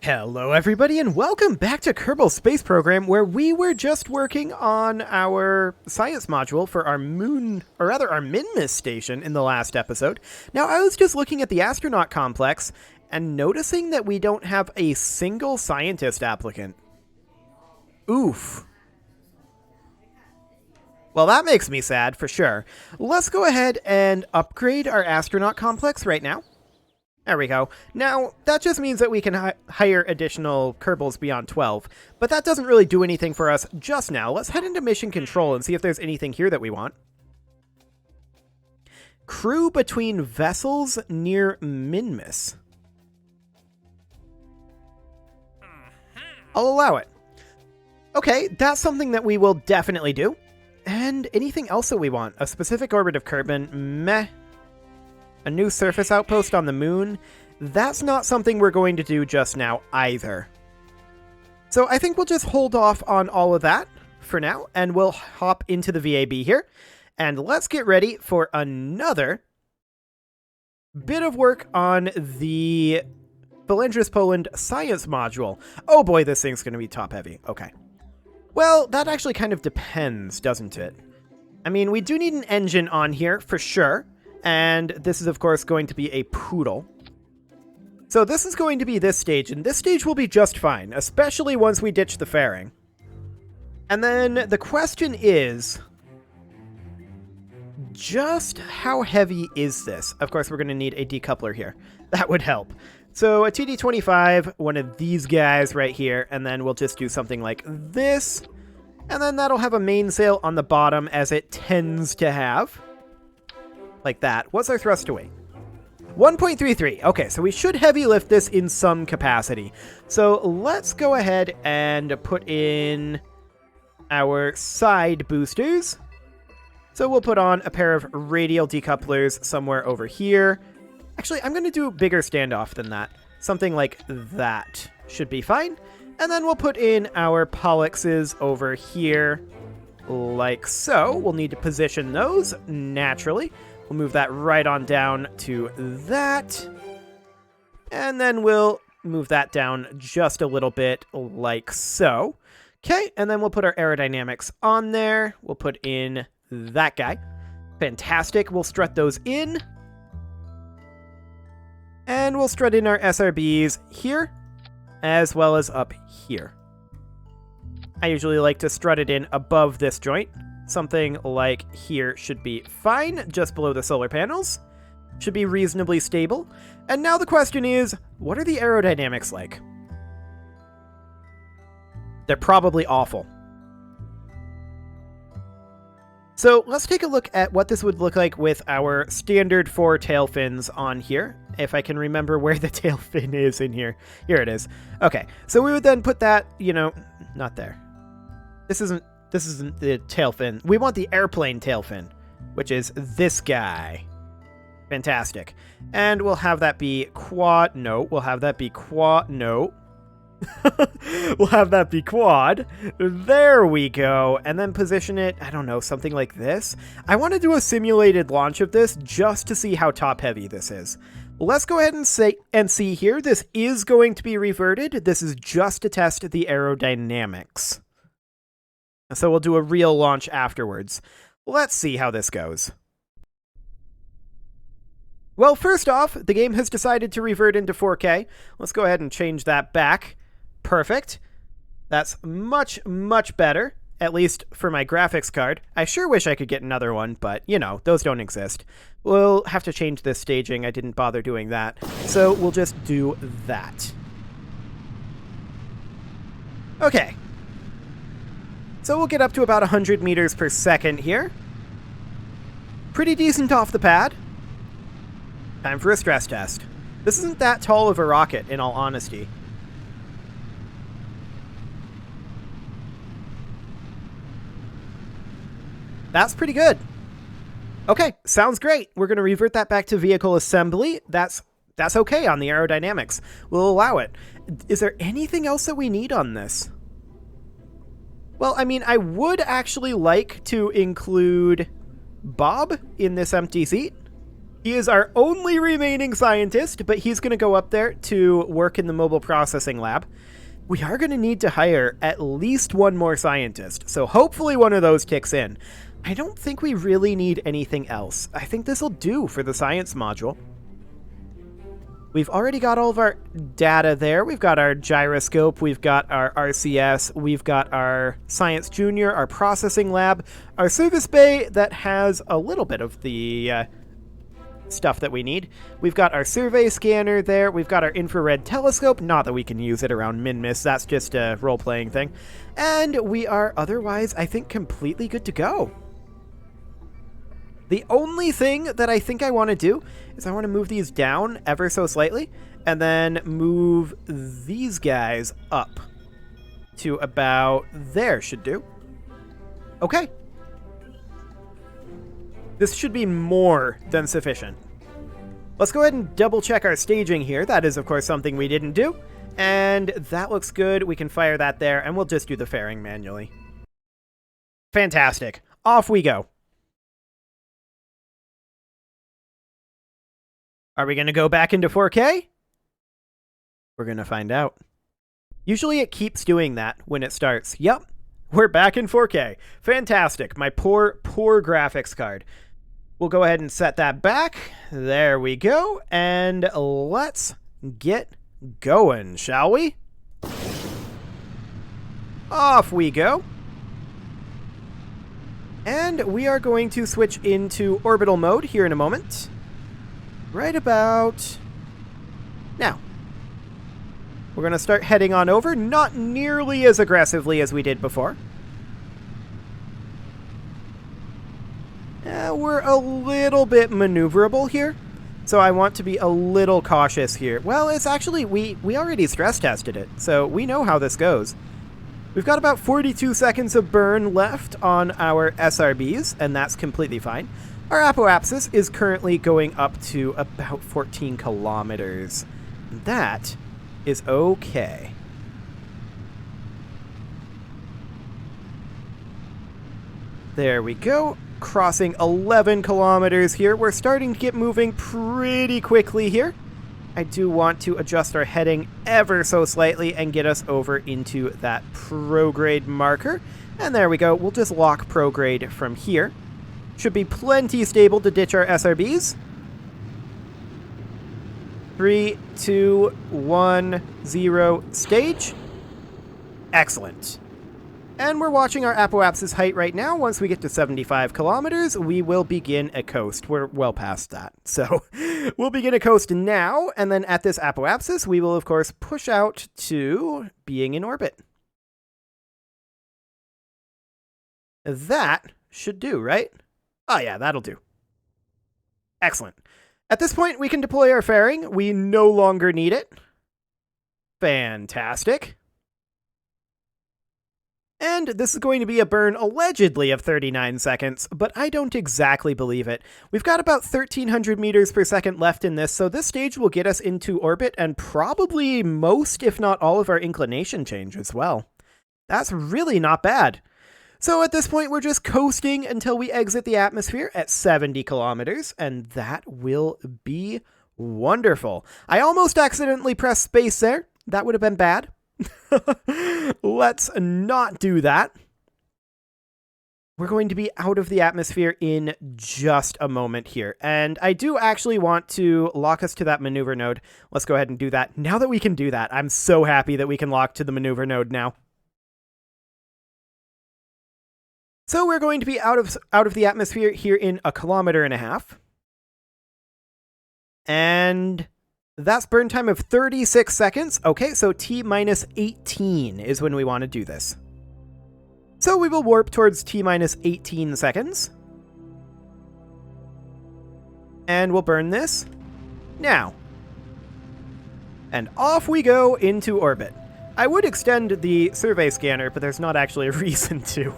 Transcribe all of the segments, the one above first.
Hello everybody and welcome back to Kerbal Space Program, where we were just working on our science module for our moon, or rather our Minmus station in the last episode. Now I was just looking at the astronaut complex and noticing that we don't have a single scientist applicant. Oof. Well, that makes me sad for sure. Let's go ahead and upgrade our astronaut complex right now. There we go. Now, that just means that we can hire additional Kerbals beyond 12, but that doesn't really do anything for us just now. Let's head into mission control and see if there's anything here that we want. Crew between vessels near Minmus. I'll allow it. Okay, that's something that we will definitely do. And anything else that we want? A specific orbit of Kerbal? Meh. A new surface outpost on the moon? That's not something we're going to do just now either. So I think we'll just hold off on all of that for now, and we'll hop into the VAB here. And let's get ready for another bit of work on the Belendris Poland science module. Oh boy, this thing's going to be top heavy. Okay. Well, that actually kind of depends, doesn't it? I mean, we do need an engine on here for sure. And this is, of course, going to be a poodle. So this is going to be this stage, and this stage will be just fine, especially once we ditch the fairing. And then the question is, just how heavy is this? Of course, we're going to need a decoupler here. That would help. So a TD25, one of these guys right here, and then we'll just do something like this. And then that'll have a mainsail on the bottom, as it tends to have. Like that. What's our thrust to weight? 1.33. Okay, so we should heavy lift this in some capacity. So let's go ahead and put in our side boosters. So we'll put on a pair of radial decouplers somewhere over here. Actually, I'm going to do a bigger standoff than that. Something like that should be fine. And then we'll put in our pollexes over here like so. We'll need to position those naturally. We'll move that right on down to that. And then we'll move that down just a little bit like so. Okay, and then we'll put our aerodynamics on there. We'll put in that guy. Fantastic. We'll strut those in. And we'll strut in our SRBs here, as well as up here. I usually like to strut it in above this joint. Something like here should be fine, just below the solar panels. Should be reasonably stable. And now the question is, what are the aerodynamics like? They're probably awful. So let's take a look at what this would look like with our standard 4 tail fins on here. If I can remember where the tail fin is in here. Here it is. Okay, so we would then put that, not there. This isn't the tail fin. We want the airplane tail fin, which is this guy. Fantastic. And we'll have that be quad. No, we'll have that be quad. No. We'll have that be quad. There we go. And then position it, I don't know, something like this. I want to do a simulated launch of this just to see how top heavy this is. Let's go ahead and see here. This is going to be reverted. This is just to test the aerodynamics. So we'll do a real launch afterwards. Let's see how this goes. Well, first off, the game has decided to revert into 4K. Let's go ahead and change that back. Perfect. That's much, much better, at least for my graphics card. I sure wish I could get another one, but, those don't exist. We'll have to change this staging. I didn't bother doing that. So we'll just do that. Okay. So we'll get up to about 100 meters per second here. Pretty decent off the pad. Time for a stress test. This isn't that tall of a rocket, in all honesty. That's pretty good. Okay, sounds great. We're going to revert that back to vehicle assembly. That's okay on the aerodynamics. We'll allow it. Is there anything else that we need on this? Well, I mean, I would actually like to include Bob in this empty seat. He is our only remaining scientist, but he's going to go up there to work in the mobile processing lab. We are going to need to hire at least one more scientist, so hopefully one of those kicks in. I don't think we really need anything else. I think this will do for the science module. We've already got all of our data there. We've got our gyroscope, we've got our RCS, we've got our Science Junior, our processing lab, our service bay that has a little bit of the stuff that we need. We've got our survey scanner there. We've got our infrared telescope. Not that we can use it around Minmus. That's just a role-playing thing. And we are otherwise, I think, completely good to go. The only thing that I think I want to do is I want to move these down ever so slightly and then move these guys up to about there should do. Okay. This should be more than sufficient. Let's go ahead and double check our staging here. That is, of course, something we didn't do. And that looks good. We can fire that there, and we'll just do the fairing manually. Fantastic. Off we go. Are we going to go back into 4K? We're going to find out. Usually it keeps doing that when it starts. Yep, we're back in 4K. Fantastic. My poor graphics card. We'll go ahead and set that back. There we go. And let's get going, shall we? Off we go. And we are going to switch into orbital mode here in a moment. Right about now. We're going to start heading on over, not nearly as aggressively as we did before. We're a little bit maneuverable here, so I want to be a little cautious here. Well, it's actually, we already stress tested it, so we know how this goes. We've got about 42 seconds of burn left on our SRBs, and that's completely fine. Our apoapsis is currently going up to about 14 kilometers. That is okay. There we go. Crossing 11 kilometers here. We're starting to get moving pretty quickly here. I do want to adjust our heading ever so slightly and get us over into that prograde marker. And there we go. We'll just lock prograde from here. Should be plenty stable to ditch our SRBs. 3, 2, 1, 0, stage. Excellent. And we're watching our apoapsis height right now. Once we get to 75 kilometers, we will begin a coast. We're well past that. So we'll begin a coast now, and then at this apoapsis, we will, of course, push out to being in orbit. That should do, right? Oh yeah, that'll do. Excellent. At this point, we can deploy our fairing. We no longer need it. Fantastic. And this is going to be a burn allegedly of 39 seconds, but I don't exactly believe it. We've got about 1,300 meters per second left in this, so this stage will get us into orbit and probably most, if not all, of our inclination change as well. That's really not bad. So at this point, we're just coasting until we exit the atmosphere at 70 kilometers, and that will be wonderful. I almost accidentally pressed space there. That would have been bad. Let's not do that. We're going to be out of the atmosphere in just a moment here. And I do actually want to lock us to that maneuver node. Let's go ahead and do that. Now that we can do that, I'm so happy that we can lock to the maneuver node now. So we're going to be out of the atmosphere here in 1.5 kilometers. And that's burn time of 36 seconds. Okay, so T minus 18 is when we want to do this. So we will warp towards T minus 18 seconds. And we'll burn this now. And off we go into orbit. I would extend the survey scanner, but there's not actually a reason to.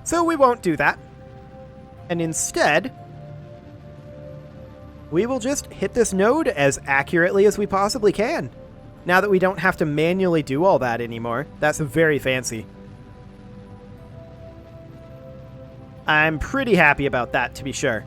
So we won't do that. And instead, we will just hit this node as accurately as we possibly can. Now that we don't have to manually do all that anymore. That's very fancy. I'm pretty happy about that, to be sure.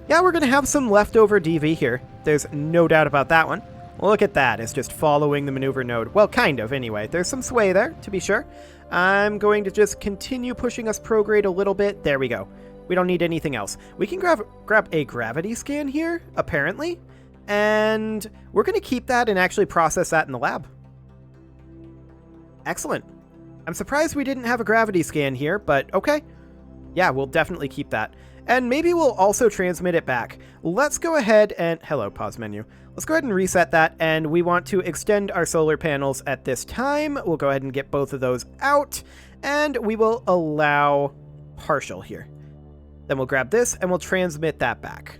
Yeah, we're going to have some leftover DV here. There's no doubt about that one. Look at that. It's just following the maneuver node. Well, kind of, anyway. There's some sway there, to be sure. I'm going to just continue pushing us prograde a little bit. There we go. We don't need anything else. We can grab a gravity scan here, apparently. And we're going to keep that and actually process that in the lab. Excellent. I'm surprised we didn't have a gravity scan here, but okay. Yeah, we'll definitely keep that. And maybe we'll also transmit it back. Let's go ahead and... Hello, pause menu. Let's go ahead and reset that, and we want to extend our solar panels at this time. We'll go ahead and get both of those out, and we will allow partial here. Then we'll grab this, and we'll transmit that back.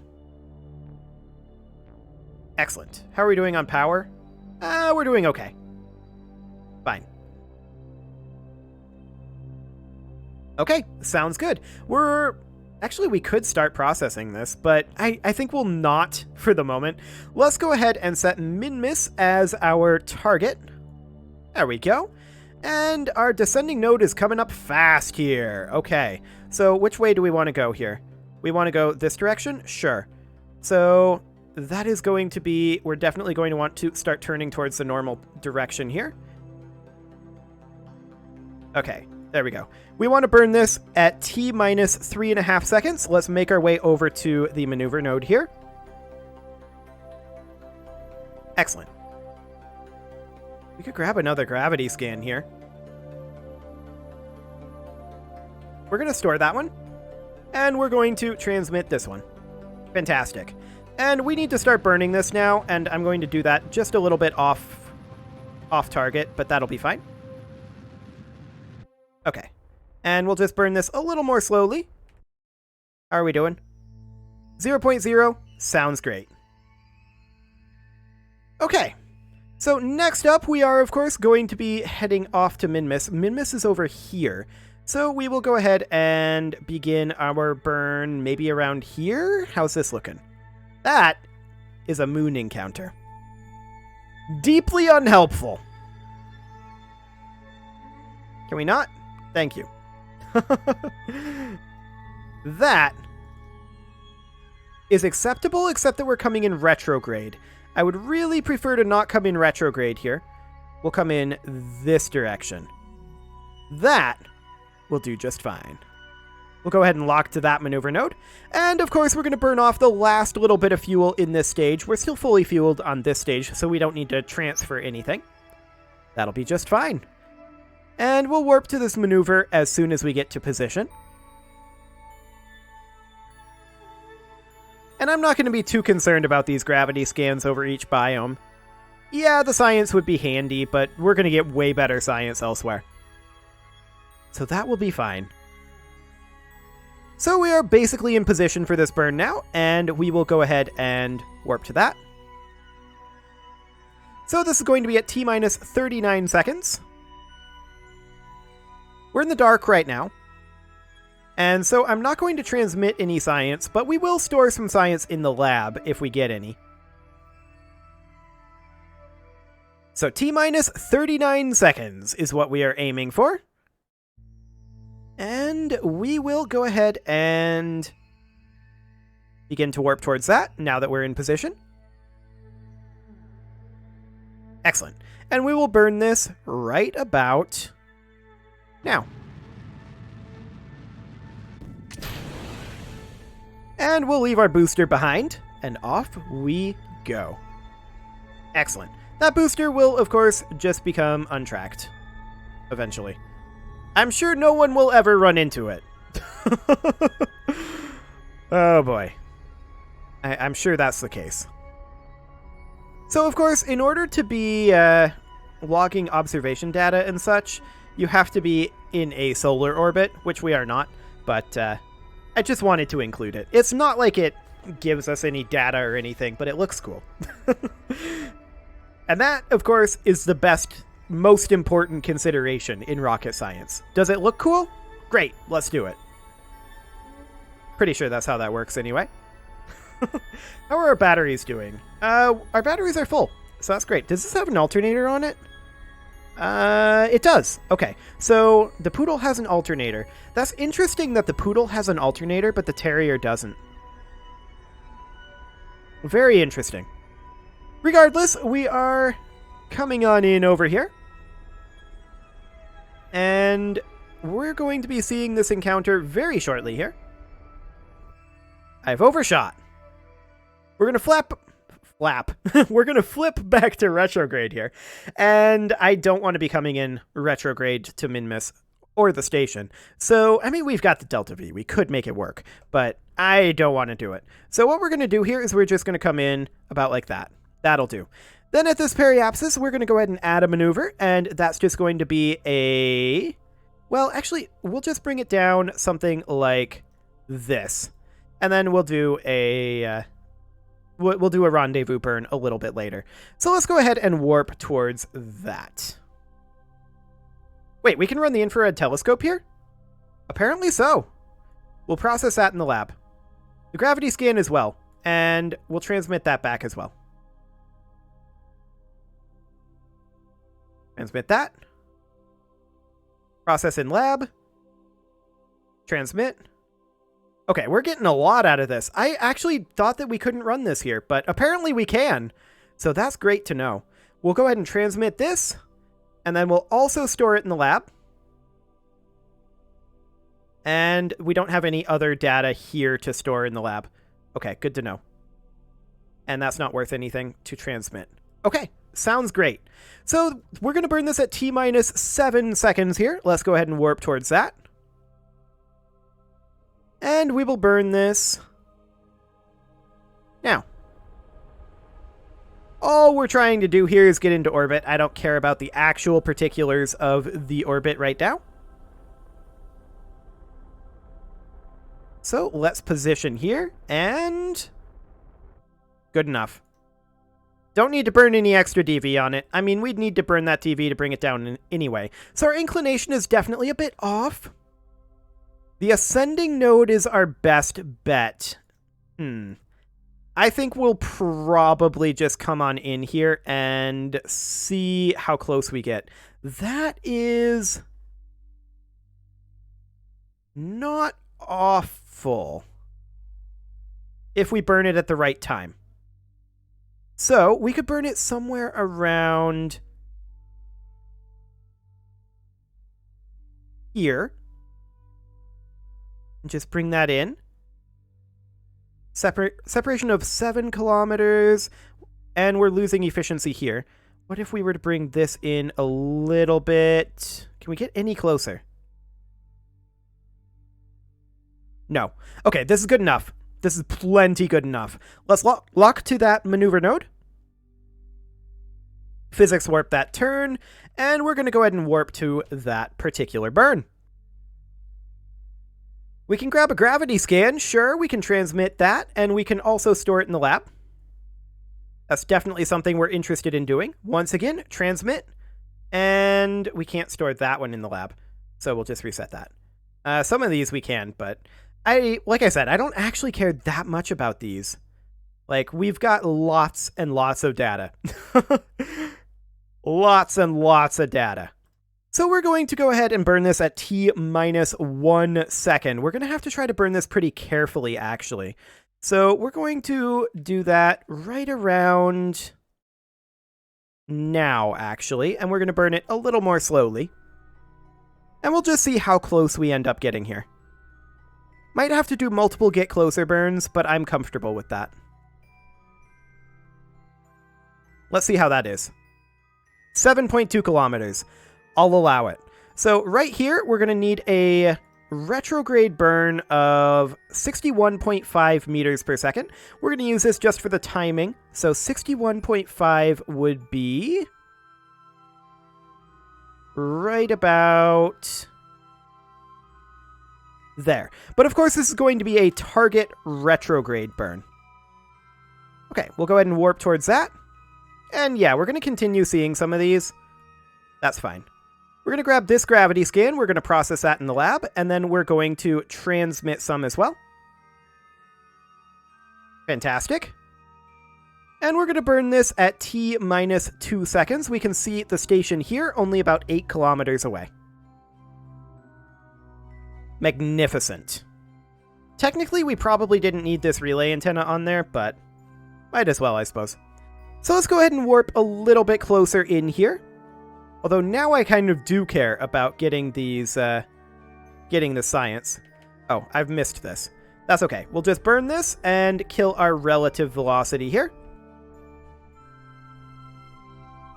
Excellent. How are we doing on power? We're doing okay. Fine. Okay, sounds good. Actually, we could start processing this, but I think we'll not for the moment. Let's go ahead and set Minmus as our target. There we go. And our descending node is coming up fast here. Okay, so which way do we want to go here? We want to go this direction? Sure. So that is going to be... We're definitely going to want to start turning towards the normal direction here. Okay. There we go. We want to burn this at T minus 3.5 seconds. Let's make our way over to the maneuver node here. Excellent. We could grab another gravity scan here. We're going to store that one. And we're going to transmit this one. Fantastic. And we need to start burning this now, and I'm going to do that just a little bit off target, but that'll be fine. Okay, and we'll just burn this a little more slowly. How are we doing? 0.0 sounds great. Okay, so next up we are, of course, going to be heading off to Minmus. Minmus is over here, so we will go ahead and begin our burn maybe around here. How's this looking? That is a moon encounter. Deeply unhelpful. Can we not? Thank you. That is acceptable, except that we're coming in retrograde. I would really prefer to not come in retrograde here. We'll come in this direction. That will do just fine. We'll go ahead and lock to that maneuver node. And of course, we're going to burn off the last little bit of fuel in this stage. We're still fully fueled on this stage, so we don't need to transfer anything. That'll be just fine. And we'll warp to this maneuver as soon as we get to position. And I'm not going to be too concerned about these gravity scans over each biome. Yeah, the science would be handy, but we're going to get way better science elsewhere. So that will be fine. So we are basically in position for this burn now, and we will go ahead and warp to that. So this is going to be at T minus 39 seconds. We're in the dark right now, and so I'm not going to transmit any science, but we will store some science in the lab if we get any. So T minus 39 seconds is what we are aiming for. And we will go ahead and begin to warp towards that now that we're in position. Excellent. And we will burn this right about now. And we'll leave our booster behind, and off we go. Excellent. That booster will, of course, just become untracked eventually. I'm sure no one will ever run into it. Oh boy. I'm sure that's the case. So, of course, in order to be logging observation data and such, you have to be in a solar orbit, which we are not, but I just wanted to include it. It's not like it gives us any data or anything, but it looks cool. And that, of course, is the best, most important consideration in rocket science. Does it look cool? Great, let's do it. Pretty sure that's how that works anyway. How are our batteries doing? Our batteries are full, so that's great. Does this have an alternator on it? It does. Okay, so the Poodle has an alternator. That's interesting that the Poodle has an alternator, but the Terrier doesn't. Very interesting. Regardless, we are coming on in over here. And we're going to be seeing this encounter very shortly here. I've overshot. We're going to flap. We're going to flip back to retrograde here. And I don't want to be coming in retrograde to Minmus or the station. So, I mean, we've got the Delta V. We could make it work, but I don't want to do it. So what we're going to do here is we're just going to come in about like that. That'll do. Then at this periapsis, we're going to go ahead and add a maneuver, and that's just going to be a... Well, actually, we'll just bring it down something like this. And then we'll do a... We'll do a rendezvous burn a little bit later. So let's go ahead and warp towards that. Wait, we can run the infrared telescope here? Apparently so. We'll process that in the lab. The gravity scan as well, and we'll transmit that back as well. Transmit that. Process in lab. Transmit. Okay, we're getting a lot out of this. I actually thought that we couldn't run this here, but apparently we can. So that's great to know. We'll go ahead and transmit this, and then we'll also store it in the lab. And we don't have any other data here to store in the lab. Okay, good to know. And that's not worth anything to transmit. Okay, sounds great. So we're going to burn this at T-minus 7 seconds here. Let's go ahead and warp towards that. And we will burn this now. All we're trying to do here is get into orbit. I don't care about the actual particulars of the orbit right now. So let's position here, and good enough. Don't need to burn any extra DV on it. I mean, we'd need to burn that DV to bring it down anyway. So our inclination is definitely a bit off. The ascending node is our best bet. I think we'll probably just come on in here and see how close we get. That is not awful if we burn it at the right time. So we could burn it somewhere around here. And just bring that in. Separation of 7 kilometers, and we're losing efficiency here. What if we were to bring this in a little bit? Can we get any closer? No. Okay, this is good enough. This is plenty good enough. Let's lock to that maneuver node. Physics warp that turn, and we're going to go ahead and warp to that particular burn. We can grab a gravity scan, sure, we can transmit that, and we can also store it in the lab. That's definitely something we're interested in doing. Once again, transmit, and we can't store that one in the lab, so we'll just reset that. Some of these we can, but like I said, I don't actually care that much about these. Like, we've got lots and lots of data. Lots and lots of data. So we're going to go ahead and burn this at T-minus 1 second. We're going to have to try to burn this pretty carefully, actually. So we're going to do that right around now, actually. And we're going to burn it a little more slowly. And we'll just see how close we end up getting here. Might have to do multiple get closer burns, but I'm comfortable with that. Let's see how that is. 7.2 kilometers. I'll allow it. So right here, we're going to need a retrograde burn of 61.5 meters per second. We're going to use this just for the timing. So 61.5 would be right about there. But of course, this is going to be a target retrograde burn. Okay, we'll go ahead and warp towards that. And yeah, we're going to continue seeing some of these. That's fine. We're going to grab this gravity scan, we're going to process that in the lab, and then we're going to transmit some as well. Fantastic. And we're going to burn this at T-minus 2 seconds. We can see the station here, only about 8 kilometers away. Magnificent. Technically, we probably didn't need this relay antenna on there, but Might as well, I suppose. So let's go ahead and warp a little bit closer in here. Although now I kind of do care about getting these, getting the science. Oh, I've missed this. That's okay. We'll just burn this and kill our relative velocity here.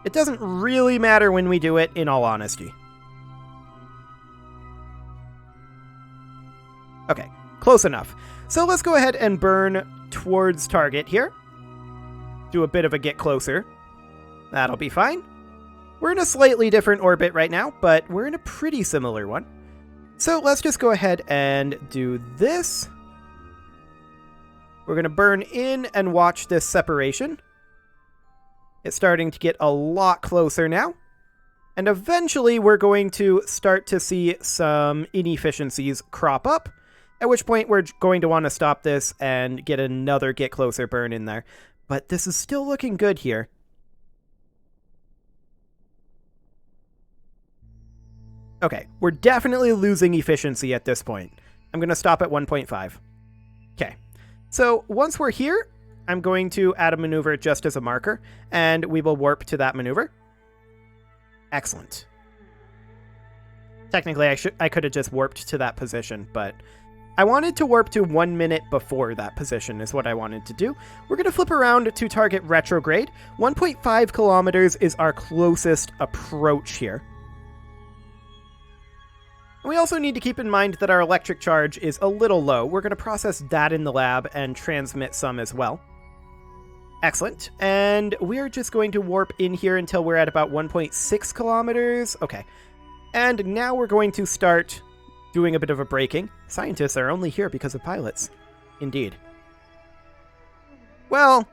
It doesn't really matter when we do it, in all honesty. Okay, close enough. So let's go ahead and burn towards target here. Do a bit of a get closer. That'll be fine. We're in a slightly different orbit right now, but we're in a pretty similar one. So let's just go ahead and do this. We're going to burn in and watch this separation. It's starting to get a lot closer now. And eventually we're going to start to see some inefficiencies crop up, at which point we're going to want to stop this and get another get closer burn in there. But this is still looking good here. Okay, we're definitely losing efficiency at this point. I'm going to stop at 1.5. Okay, so once we're here, I'm going to add a maneuver just as a marker, and we will warp to that maneuver. Excellent. Technically, I could have just warped to that position, but I wanted to warp to 1 minute before that position is what I wanted to do. We're going to flip around to target retrograde. 1.5 kilometers is our closest approach here. We also need to keep in mind that our electric charge is a little low. We're going to process that in the lab and transmit some as well. Excellent. And we're just going to warp in here until we're at about 1.6 kilometers. Okay. And now we're going to start doing a bit of a braking. Scientists are only here because of pilots. Indeed. Well,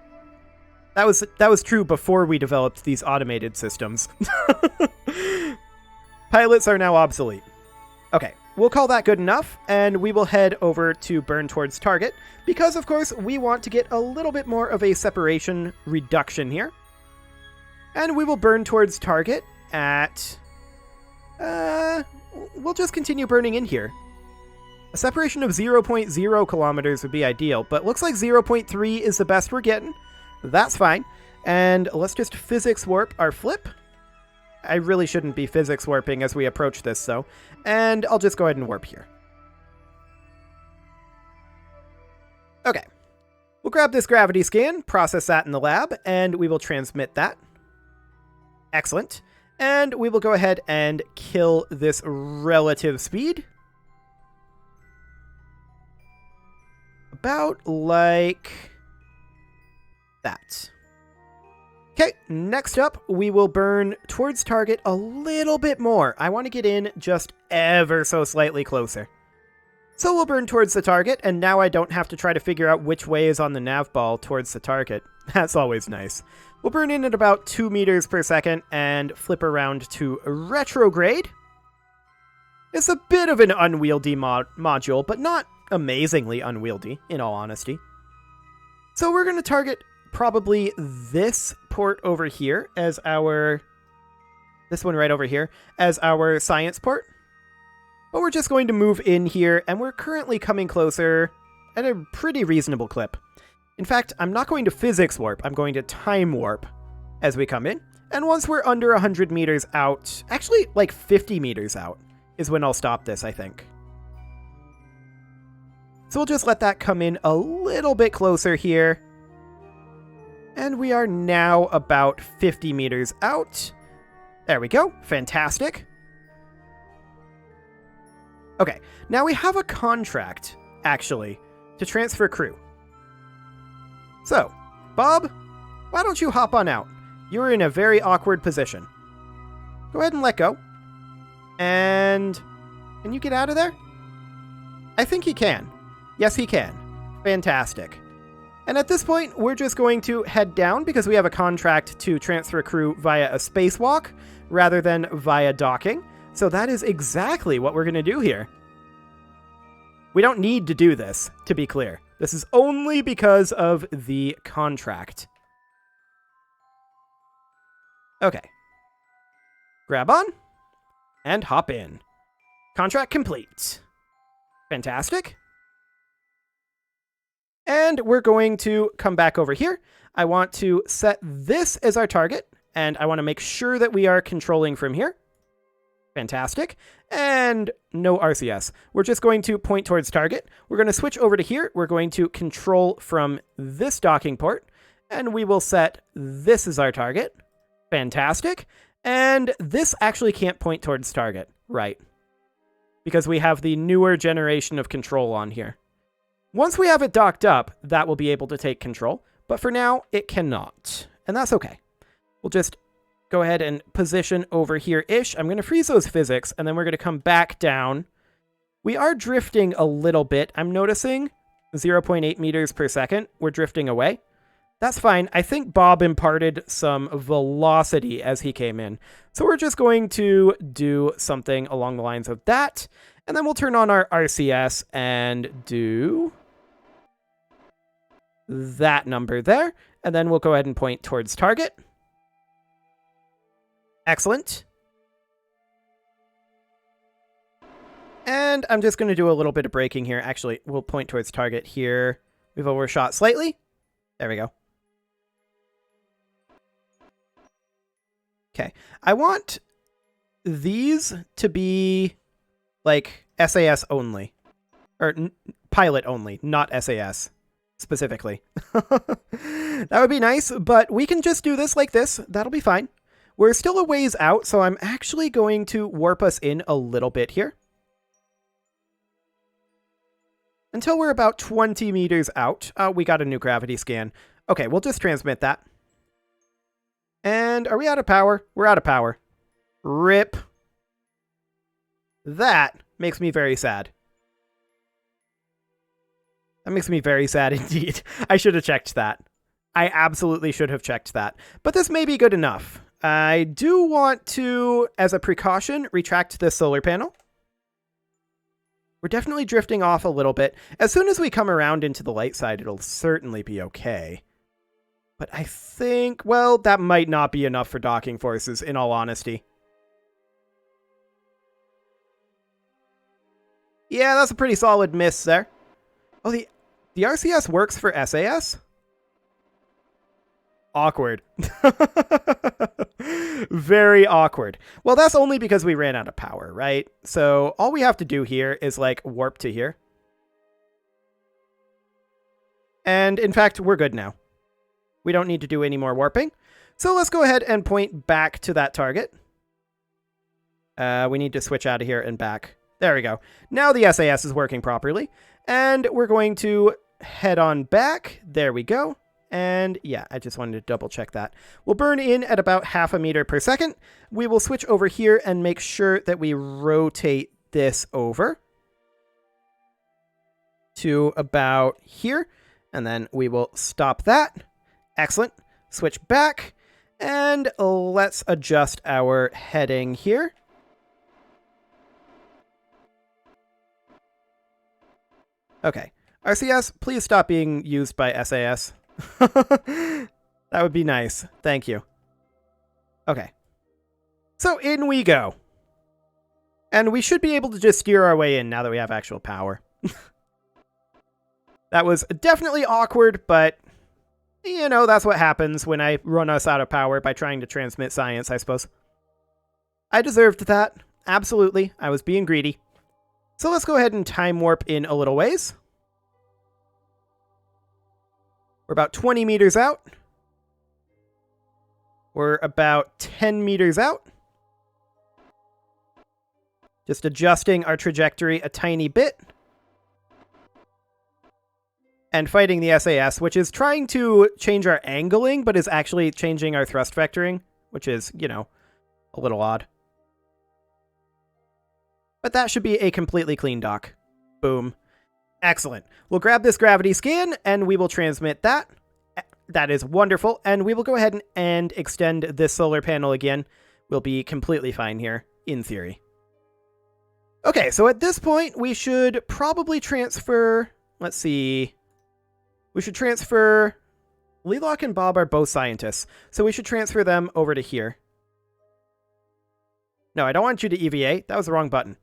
that was true before we developed these automated systems. Pilots are now obsolete. Okay, we'll call that good enough, and we will head over to burn towards target, because, of course, we want to get a little bit more of a separation reduction here. And we will burn towards target at... we'll just continue burning in here. A separation of 0.0 kilometers would be ideal, but looks like 0.3 is the best we're getting. That's fine. And let's just physics warp our flip. I really shouldn't be physics warping as we approach this, though. And I'll just go ahead and warp here. Okay. We'll grab this gravity scan, process that in the lab, and we will transmit that. Excellent. And we will go ahead and kill this relative speed. About like that. Okay, next up, we will burn towards target a little bit more. I want to get in just ever so slightly closer. So we'll burn towards the target, and now I don't have to try to figure out which way is on the nav ball towards the target. That's always nice. We'll burn in at about 2 meters per second and flip around to retrograde. It's a bit of an unwieldy module, but not amazingly unwieldy, in all honesty. So we're going to target probably this port over here as our... this one right over here as our science port. But we're just going to move in here, and we're currently coming closer at a pretty reasonable clip. In fact, I'm not going to physics warp, I'm going to time warp as we come in. And once we're under 100 meters out, actually like 50 meters out, is when I'll stop this, I think. So we'll just let that come in a little bit closer here. And we are now about 50 meters out. There we go. Fantastic. Okay, now we have a contract, actually, to transfer crew. So, Bob, why don't you hop on out? You're in a very awkward position. Go ahead and let go. And... can you get out of there? I think he can. Yes, he can. Fantastic. And at this point, we're just going to head down because we have a contract to transfer crew via a spacewalk rather than via docking. So that is exactly what we're going to do here. We don't need to do this, to be clear. This is only because of the contract. Okay. Grab on and hop in. Contract complete. Fantastic. And we're going to come back over here. I want to set this as our target, and I want to make sure that we are controlling from here. Fantastic. And no RCS. We're just going to point towards target. We're going to switch over to here. We're going to control from this docking port, and we will set this as our target. Fantastic. And this actually can't point towards target, right? Because we have the newer generation of control on here. Once we have it docked up, that will be able to take control. But for now, it cannot. And that's okay. We'll just go ahead and position over here-ish. I'm going to freeze those physics, and then we're going to come back down. We are drifting a little bit. I'm noticing 0.8 meters per second. We're drifting away. That's fine. I think Bob imparted some velocity as he came in. So we're just going to do something along the lines of that. And then we'll turn on our RCS and do that number there. And then we'll go ahead and point towards target. Excellent. And I'm just going to do a little bit of braking here. Actually, we'll point towards target here. We've overshot slightly. There we go. Okay. I want these to be like SAS only. Or pilot only, not SAS specifically. That would be nice, but we can just do this like this. That'll be fine. We're still a ways out, so I'm actually going to warp us in a little bit here. Until we're about 20 meters out. We got a new gravity scan. Okay, we'll just transmit that. And are we out of power? We're out of power. RIP. That makes me very sad. That makes me very sad indeed. I should have checked that. I absolutely should have checked that. But this may be good enough. I do want to, as a precaution, retract this solar panel. We're definitely drifting off a little bit. As soon as we come around into the light side, it'll certainly be okay. But I think, well, that might not be enough for docking forces, in all honesty. Yeah, that's a pretty solid miss there. Oh, the RCS works for SAS? Awkward. Very awkward. Well, that's only because we ran out of power, right? So all we have to do here is like warp to here. And in fact, we're good now. We don't need to do any more warping. So let's go ahead and point back to that target. We need to switch out of here and back. There we go. Now the SAS is working properly. And we're going to head on back. There we go. And yeah, I just wanted to double check that. We'll burn in at about 0.5 meters per second. We will switch over here and make sure that we rotate this over to about here. And then we will stop that. Excellent. Switch back. And let's adjust our heading here. Okay. RCS, please stop being used by SAS. That would be nice. Thank you. Okay. So in we go. And we should be able to just steer our way in now that we have actual power. That was definitely awkward, but you know, that's what happens when I run us out of power by trying to transmit science, I suppose. I deserved that. Absolutely. I was being greedy. So let's go ahead and time warp in a little ways. We're about 20 meters out. We're about 10 meters out. Just adjusting our trajectory a tiny bit. And fighting the SAS, which is trying to change our angling, but is actually changing our thrust vectoring, which is, you know, a little odd. But that should be a completely clean dock. Boom. Excellent. We'll grab this gravity scan, and we will transmit that. That is wonderful. And we will go ahead and extend this solar panel again. We'll be completely fine here, in theory. Okay, so at this point, we should probably transfer... Let's see. We should transfer... Leelock and Bob are both scientists, so we should transfer them over to here. No, I don't want you to EVA. That was the wrong button.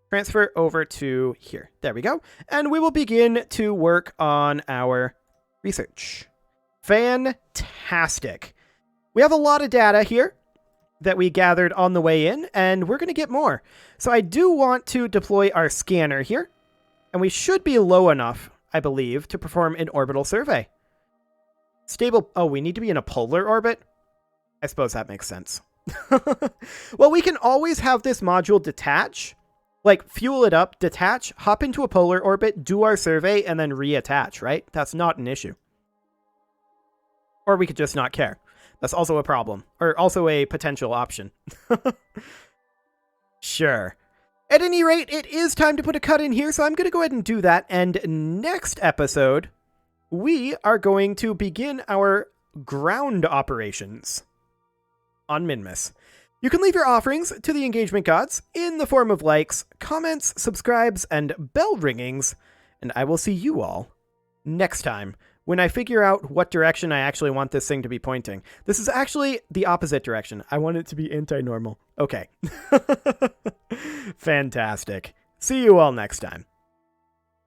Transfer over to here. There we go. And we will begin to work on our research. Fantastic. We have a lot of data here that we gathered on the way in, and we're going to get more. So I do want to deploy our scanner here, and we should be low enough, I believe, to perform an orbital survey. Stable... Oh, we need to be in a polar orbit? I suppose that makes sense. Well, we can always have this module detach, like fuel it up, detach, hop into a polar orbit, do our survey, and then reattach, right? That's not an issue. Or we could just not care. That's also a problem, or also a potential option. Sure. At any rate, it is time to put a cut in here, so I'm going to go ahead and do that. And next episode, we are going to begin our ground operations on Minmus. You can leave your offerings to the engagement gods in the form of likes, comments, subscribes, and bell ringings, and I will see you all next time when I figure out what direction I actually want this thing to be pointing. This is actually the opposite direction. I want it to be anti-normal. Okay. Fantastic. See you all next time.